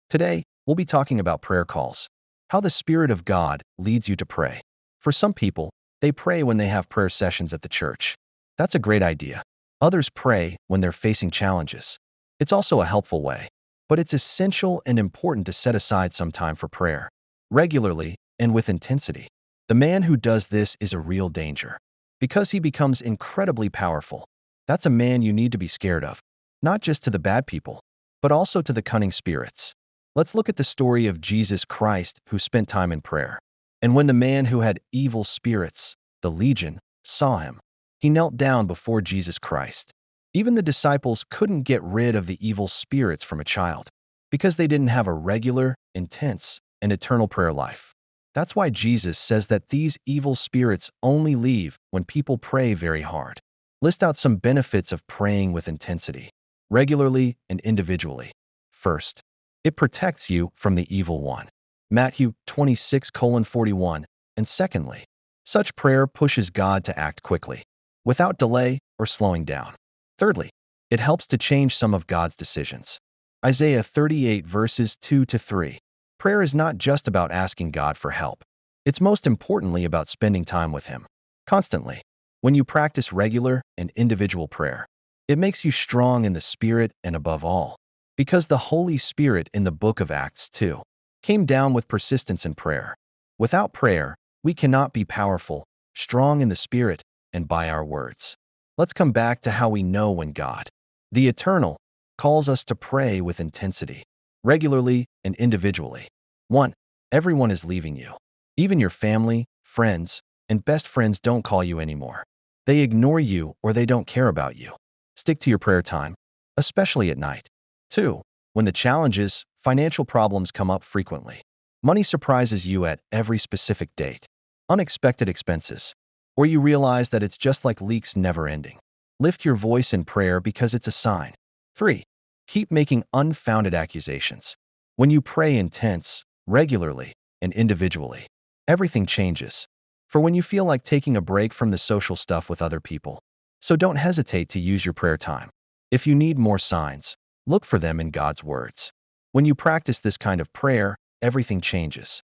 Today, we'll be talking about prayer calls, how the Spirit of God leads you to pray. For some people, they pray when they have prayer sessions at the church. That's a great idea. Others pray when they're facing challenges. It's also a helpful way. But it's essential and important to set aside some time for prayer, regularly and with intensity. The man who does this is a real danger, because he becomes incredibly powerful. That's a man you need to be scared of, not just to the bad people, but also to the cunning spirits. Let's look at the story of Jesus Christ, who spent time in prayer. And when the man who had evil spirits, the legion, saw him, he knelt down before Jesus Christ. Even the disciples couldn't get rid of the evil spirits from a child, because they didn't have a regular, intense, and eternal prayer life. That's why Jesus says that these evil spirits only leave when people pray very hard. List out some benefits of praying with intensity, regularly and individually. First, it protects you from the evil one. Matthew 26:41. And secondly, such prayer pushes God to act quickly, without delay or slowing down. Thirdly, it helps to change some of God's decisions. Isaiah 38 verses 2-3. Prayer is not just about asking God for help. It's most importantly about spending time with Him, constantly. When you practice regular and individual prayer, it makes you strong in the Spirit and above all, because the Holy Spirit in the book of Acts 2 came down with persistence in prayer. Without prayer, we cannot be powerful, strong in the Spirit, and by our words. Let's come back to how we know when God, the Eternal, calls us to pray with intensity, regularly and individually. 1. Everyone is leaving you. Even your family, friends, and best friends don't call you anymore. They ignore you or they don't care about you. Stick to your prayer time, especially at night. 2. When the challenges, financial problems come up frequently. Money surprises you at every specific date. Unexpected expenses. Or you realize that it's just like leaks never ending. Lift your voice in prayer because it's a sign. 3. Keep making unfounded accusations. When you pray intense, regularly, and individually, everything changes. For when you feel like taking a break from the social stuff with other people. So don't hesitate to use your prayer time. If you need more signs, look for them in God's words. When you practice this kind of prayer, everything changes.